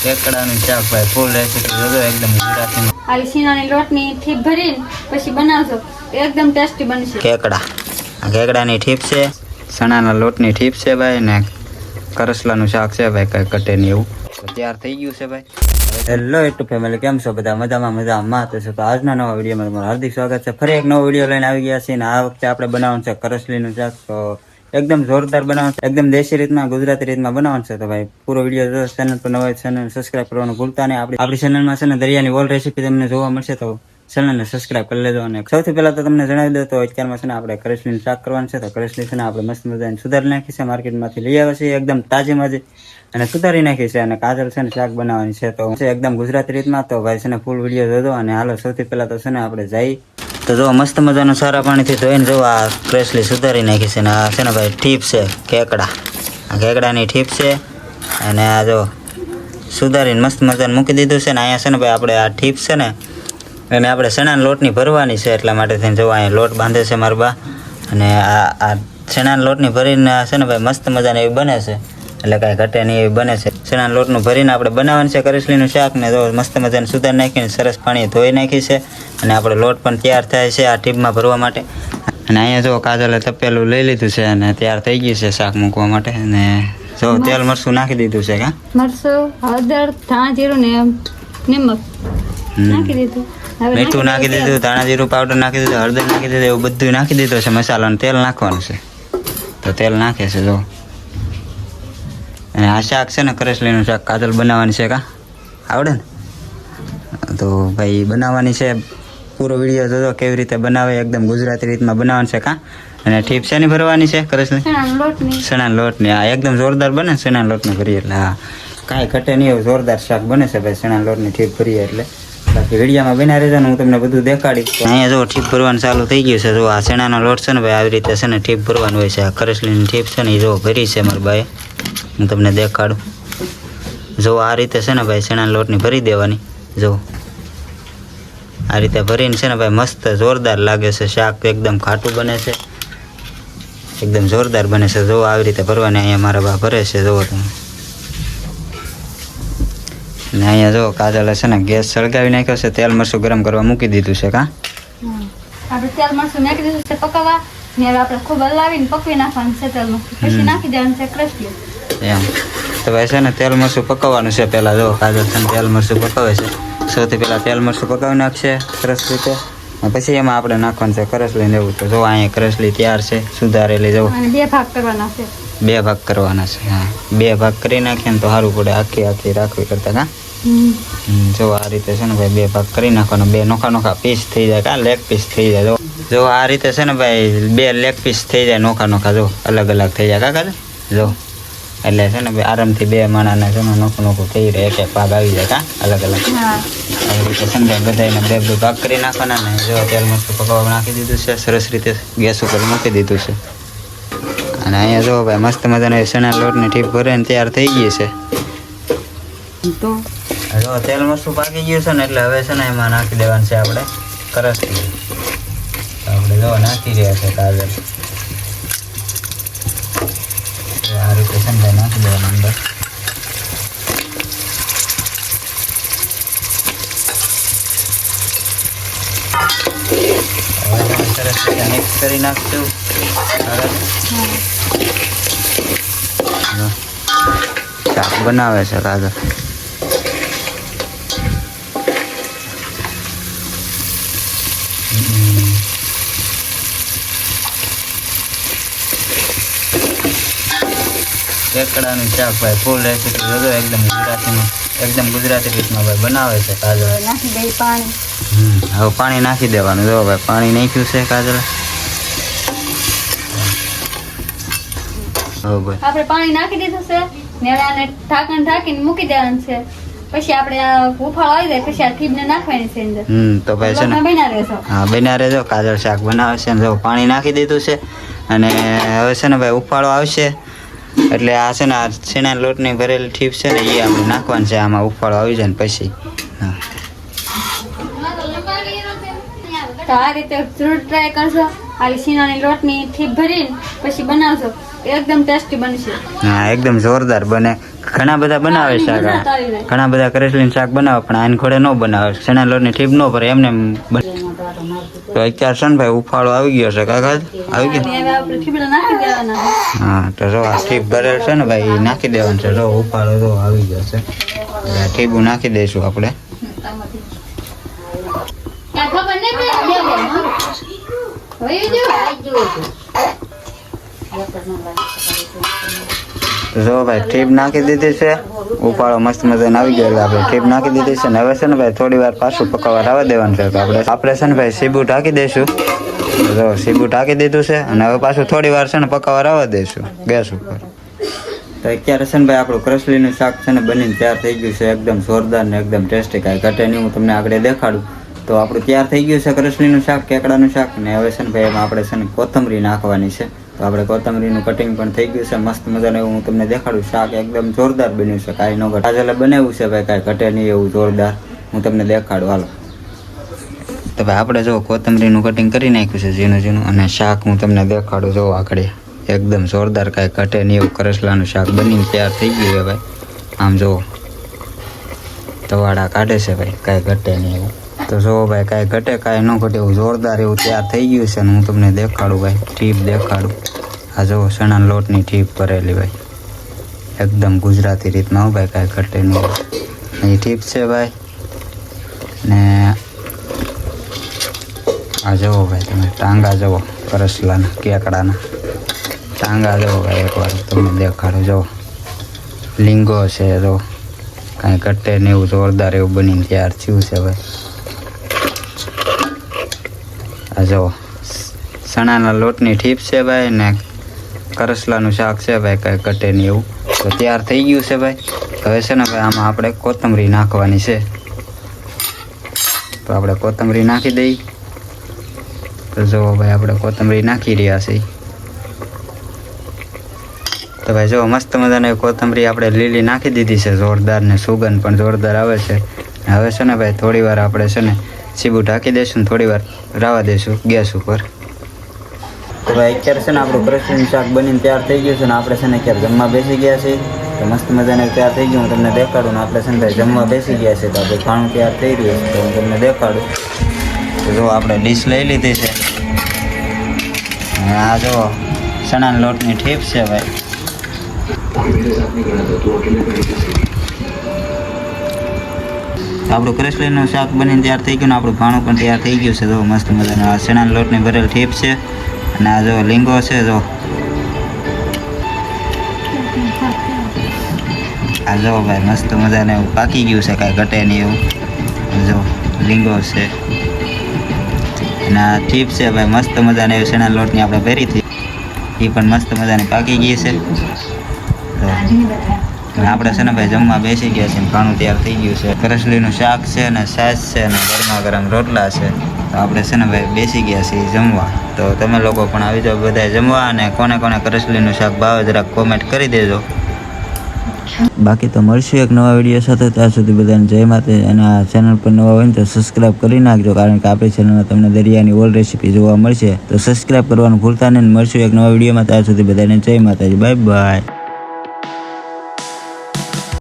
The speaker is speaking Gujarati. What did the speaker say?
કેકડાનું શાક ભાઈ ફૂલ રેસીપી જોજો એકદમ ગુજરાતીમાં. આવી સીણાની લોટની ઠીપ ભરીને પછી બનાવશો એકદમ ટેસ્ટી બનશે. કેકડાની ઠીપ છે, ચણાના લોટની ઠીપ છે ભાઈ, ને કરસલાનું શાક છે ભાઈ, કઈ કટે નહીં એવું. તો તૈયાર થઈ ગયું છે ભાઈ. હેલો યુટ્યુબ ફેમિલી, કેમ છો બધા? મજામાં તો છો. તો આજના નવા વિડીયોમાં તમારું હાર્દિક સ્વાગત છે. ફરી એક નવો વિડીયો લઈને આવી ગયા છીએ ને આ વખતે આપણે બનાવવાનું છે કરસલીનું શાક. તો એકદમ જોરદાર બનાવવાનું છે, એકદમ દેશી રીતમાં ગુજરાતી રીતમાં બનાવવાનું છે. તો ભાઈ પૂરો વિડીયો જો, ચેનલ પર નવા ચેનલ સબસ્ક્રાઈબ કરવાનું ભૂલતા નહીં. આપણી ચેનલમાં છે ને દરિયાની ઓલ રેસીપી તમને જોવા મળશે, તો ચેનલને સબસ્ક્રાઈબ કરી લેજો. અને સૌથી પહેલા તો તમને જણાવી દો તો અત્યારમાં છે ને આપણે કરસલીનું શાક કરવાનું છે. તો કરસલી છે ને આપણે મસ્ત મજાની સુધારી નાખી છે, માર્કેટમાંથી લઈ આવે છે એકદમ તાજી માજી અને સુધારી નાખી છે. અને કાજલ છે ને શાક બનાવવાની છે, તો એકદમ ગુજરાતી રીતમાં. તો ભાઈ છે ને ફૂલ વિડીયો જોજો. અને હાલો સૌથી પહેલા તો છે ને આપણે જઈ તો જો મસ્ત મજાનું સારા પાણીથી ધોઈને જો આ કરસલી સુધારી નાખી છે. ને આ છે ને ભાઈ ઠીપ છે કેકડા, આ કેકડાની ઠીપ છે. અને આ જો સુધારીને મસ્ત મજાને મૂકી દીધું છે. ને અહીંયા છે ને ભાઈ આપણે આ ઠીપ છે ને અને આપણે ચણાના લોટની ભરવાની છે, એટલા માટે થઈને જો અહીંયા લોટ બાંધે છે મારા બા. અને આ ચણાના લોટની ભરીને છે ને ભાઈ મસ્ત મજાને એવી બને છે, એટલે કાંઈ ઘટે નહીં એવી બને છે. ચણાના લોટનું ભરીને આપણે બનાવવાનું છે કરસલીનું શાક. ને જો મસ્ત મજાને સુધારી નાખીને સરસ પાણી ધોઈ નાખી છે. અને આપણે લોટ પણ તૈયાર થાય છે આ ટીપમાં ભરવા માટે. અને અહીંયા જો કાજલે તપેલું લઈ લીધું છે અને તૈયાર થઈ ગયું છે શાક મૂકવા માટે. અને જો તેલ મરચું નાખી દીધું છે. કા મરચું, હળદર, ધાણા જીરું ને નિમક નાખી દીધું. મીઠું નાખી દીધું, ધાણા જીરું પાવડર નાખી દીધું, હળદર નાખી દીધું, એવું બધું નાખી દીધું છે મસાલો. અને તેલ નાખવાનું છે, તો તેલ નાખે છે જો. અને આ શાક છે ને કરસલીનું શાક કાજલ બનાવવાની છે. કા આવડે ને? તો ભાઈ બનાવવાની છે. પૂરો વિડીયો જોજો કેવી રીતે બનાવે, એકદમ ગુજરાતી રીતમાં બનાવવાનું છે. કા અને ઠીપ છે ને ભરવાની છે કરસલી ચણાના લોટની. આ એકદમ જોરદાર બને ચણાના લોટની ભરીએ એટલે. હા કાંઈ ઘટે નહીં એવું જોરદાર શાક બને છે ભાઈ ચણાના લોટની ઠીપ ભરીએ એટલે. બાકી વિડીયામાં બના રહેજો ને હું તમને બધું દેખાડીશ. અહીંયા જો ઠીપ ભરવાનું ચાલુ થઈ ગયું છે. જો આ ચણાનો લોટ છે ને ભાઈ આવી રીતે છે ને ઠીપ ભરવાનું હોય છે. આ કરસલીની ઠીપ છે ને એ જો ભરી છે મારા ભાઈ, હું તમને દેખાડું. જો આ રીતે છે ને ભાઈ ચણાના લોટની ભરી દેવાની. જો આ રીતે ભરીને છે ને ભાઈ મસ્ત જોરદાર લાગે છે શાક, એકદમ ખાટું બને છે, એકદમ જોરદાર બને છે. જો આવી રીતે ભરવાની. અહીંયા મારા બા ભરે છે જોવો તમે. ને અહીંયા જો કાજલે છે ને ગેસ સળગાવી નાખ્યો છે, તેલ મરચું ગરમ કરવા મૂકી દીધું છે. કા આપણે તેલ મરચું નાખી દીધું છે પકાવવા. ને હવે આપણે ખૂબ હલાવીને પકવી નાખવાનું છે તેલ મરચું, પછી નાખી દેવાનું છે કરસલી. એમ તો ભાઈ છે ને તેલ મરચું પકાવવાનું છે પહેલાં. જો કાજલ છે ને તેલ મરચું પકાવે છે. સૌથી પહેલાં તેલ મરચું પકાવી નાખશે સરસ રીતે, પછી એમાં આપણે નાખવાનું છે કરસલી ને એવું. તો જો અહીંયા કરસલી તૈયાર છે સુધારેલી. જો બે ભાગ કરવાના છે. 2 ભાગ કરવાના છે. હા 2 ભાગ કરી નાખીએ ને તો સારું પડે, આખી રાખવી કરતા. કા જો આ રીતે છે ને ભાઈ 2 ભાગ કરી નાખવાના. 2 નોખા પીસ થઈ જાય. કા લેગ પીસ થઈ જાય. જો આ રીતે છે ને ભાઈ 2 લેગ પીસ થઈ જાય નોખા. જો અલગ અલગ થઈ જાય. કાકા જો એટલે છે ને ભાઈ આરામથી 2 માણાને છે ને નોખું થઈ રહે, એક ભાગ આવી જાય. કા અલગ અલગ આવી રીતે છે ને બધાને 2 ભાગ કરી નાખવાના. ને જો તેલ મરચું પકાવવા નાખી દીધું છે સરસ રીતે, ગેસ ઉપર મૂકી દીધું છે. અને અહીંયા જો ભાઈ મસ્ત મજાની ચણા લોટની ઠીપ ભરીને તૈયાર થઈ ગઈ છે. તો જો તેલ મરચું પાકી ગયું છે ને એટલે હવે છે ને એમાં નાખી દેવાનું છે આપણે કરસલી. આપણે જો નાખી રહ્યા છે કાજલ. આ રીતે છે ને નાખી દેવાનું અંદર. હવે સરસ રીતે મિક્સ કરી નાખશું. શાક બનાવે છે કાજલ. કેકડાનું શાક ભાઈ ફૂલ રેસીપી જોજો, એકદમ ગુજરાતી રીતમાં ભાઈ બનાવે છે કાજલ. નાખી દઈ પાણી. હવે પાણી નાખી દેવાનું. જો ભાઈ પાણી નાખ્યું છે કાજલ. આપણે પાણી નાખી દીધું છે ને હવે આને ઢાંકણ ઢાંકીને મૂકી દેવાનું છે. પછી આપણે આ ઉફાળો આવી જાય પછી આ ઠીપને નાખવાની છે અંદર. તો ભાઈ છે ને બના રહેજો. હા બના રહેજો. કાજલ શાક બનાવે છે. જો પાણી નાખી દીધું છે. અને હવે છે ને ભાઈ ઉફાળો આવશે એટલે આ છે ને આ ચણાના લોટની ભરેલી ઠીપ છે ને એ આપણે નાખવાનું છે. આમાં ઉફાળો આવી જાય ને પછી. હા તો આ રીતે જરૂર ટ્રાય કરજો. આવી સીણાની લોટની ઠીપ ભરીને પછી બનાવજો, એકદમ ટેસ્ટી બનશે. હા એકદમ જોરદાર બને. ઘણા બધા બનાવે શાક મજા તો આવી જાય. ઘણા બધા કરેસલીનું શાક બનાવે પણ આને ખોડે ન બનાવે ચણા લોટની ઠીપ ન ભરે એમને એમ તો અત્યારે છે ને ભાઈ ઉફાળો આવી ગયો છે કાકા આવી ગયો અને હવે આપણે થીબડા નાખી દેવાના છે. હા તો જો આ ઠીપ ભરેલ છે ને ભાઈ ઈ નાખી દેવાનું છે જો ઉફાળો જો આવી ગયો છે એટલે આ ઠીબું નાખી દઈશું આપણે કાંઈ ખબર નહીં પડે. વયું જો. તો જો ભાઈ ઠીપ નાખી દીધી છે ઉફાળો મસ્ત મજાનો આવી ગયો એટલે આપણે ઠીપ નાખી દીધી છે ને હવે છે ને ભાઈ થોડી વાર પાછું પકાવવા આવવા દેવાનું છે તો આપણે છે ને ભાઈ સીબું ઢાંકી દઈશું જો સીબું ઢાંકી દીધું છે અને હવે પાછું થોડી વાર છે ને પકાવવા આવવા દઈશું ગેસ ઉપર તો અત્યારે છે ને ભાઈ આપણું કરસલીનું શાક છે ને બનીને તૈયાર થઈ ગયું છે એકદમ જોરદાર ને એકદમ ટેસ્ટી કાંઈ ઘટે નહીં હું તમને આગળ દેખાડું તો આપણું તૈયાર થઈ ગયું છે કરસલીનું શાક કેકડાનું શાક ને હવે છે ને ભાઈ એમાં આપણે છે ને કોથમરી નાખવાની છે તો આપણે કોથમરીનું કટિંગ પણ થઈ ગયું છે મસ્ત મજાનું એવું હું તમને દેખાડું શાક એકદમ જોરદાર બન્યું છે કાંઈ ન ઘટે આજે બનાવ્યું છે ભાઈ કાંઈ ઘટે નહીં એવું જોરદાર હું તમને દેખાડું હાલો તો ભાઈ આપણે જો કોથમરીનું કટિંગ કરી નાખ્યું છે ઝીણું ઝીણું અને શાક હું તમને દેખાડું જો આગળ એકદમ જોરદાર કાંઈ ઘટે નહીં એવું કરસલાનું શાક બનીને તૈયાર થઈ ગયું છે ભાઈ આમ જુઓ તવાડા કાઢે છે ભાઈ કાંઈ ઘટે નહીં એવું તો જો ભાઈ કાંઈ ઘટે કાંઈ ન ઘટે એવું જોરદાર એવું તૈયાર થઈ ગયું છે અને હું તમને દેખાડું ભાઈ ટીપ દેખાડું આ જો ચણા લોટની ટીપ કરેલી ભાઈ એકદમ ગુજરાતી રીતમાં હું ભાઈ કાંઈ ઘટે નહીં એ ટીપ છે ભાઈ ને આ જુઓ ભાઈ તમે ટાંગા જુઓ કરસલાના કેકડાના ટાંગા જુઓ ભાઈ એકવાર તમને દેખાડો જુઓ લીંગો છે જો કાંઈ ઘટે ને એવું જોરદાર એવું બનીને તૈયાર થયું છે ભાઈ આ જુઓ ચણાના લોટની ઠીપ છે ભાઈ ને કરસલાનું શાક છે ભાઈ કાંઈ ઘટે નહીં એવું તો તૈયાર થઈ ગયું છે ભાઈ હવે છે ને ભાઈ આમાં આપણે કોથમરી નાખવાની છે તો આપણે કોથમરી નાખી દઈએ તો જુઓ ભાઈ આપણે કોથમરી નાખી રહ્યા છીએ તો ભાઈ જો મસ્ત મજાની કોથમરી આપણે લીલી નાખી દીધી છે જોરદાર ને સુગંધ પણ જોરદાર આવે છે હવે છે ને ભાઈ થોડી વાર આપણે છે ને સીબું ઢાંકી દઈશું ને થોડી વાર રાવા દઈશું ગેસ ઉપર તો ભાઈ અત્યારે છે ને આપણું કરસલીનું શાક બનીને તૈયાર થઈ ગયું છે ને આપણે છે ને અત્યારે જમવા બેસી ગયા છીએ તો મસ્ત મજાને તૈયાર થઈ ગયું હું તમને દેખાડું ને આપણે છે ને ભાઈ જમવા બેસી ગયા છે તો આપણે ખાણું તૈયાર થઈ રહ્યું છે તો હું તમને દેખાડું તો જો આપણે ડીશ લઈ લીધી છે અને આ જો ચણાના લોટની ઠીપ છે ભાઈ આપણું કરસલીનું શાક બનીને તૈયાર થઈ ગયું ને આપણું ભાણું પણ તૈયાર થઈ ગયું છે જો મસ્ત મજાનું આ ચણાના લોટની ભરેલ ઠીપ છે અને આ જો લીંગો છે જો આ જો ભાઈ મસ્ત મજાને એવું પાકી ગયું છે કાંઈ ઘટે નહીં એવું જો લીંગો છે અને આ ઠીપ છે ભાઈ મસ્ત મજાની એવી ચણાના લોટની આપણે ભરી હતી એ પણ મસ્ત મજાની પાકી ગઈ છે તો આપણે છે ને ભાઈ જમવા બેસી ગયા છે ખાણું તૈયાર થઈ ગયું છે કરસલીનું શાક છે અને છાશ છે અને ગરમા ગરમ રોટલા છે તો આપણે છે ને ભાઈ બેસી ગયા છીએ જમવા તો તમે લોકો પણ આવી જાઓ બધા જમવા અને કોને કોને કરસલીનું શાક ભાવે જરાક કોમેન્ટ કરી દેજો બાકી તો મળશું એક નવા વિડીયો સાથે ત્યાં સુધી બધાને જય માતા અને આ ચેનલ પર નવા હોય ને તો સબસ્ક્રાઈબ કરી નાખજો કારણ કે આપણી ચેનલમાં તમને દરિયાની ઓલ રેસીપી જોવા મળશે તો સબસ્ક્રાઈબ કરવાનું ભૂલતા નહીં મળશું એક નવા વિડીયોમાં ત્યાં સુધી બધાને જય માતાજી બાય બાય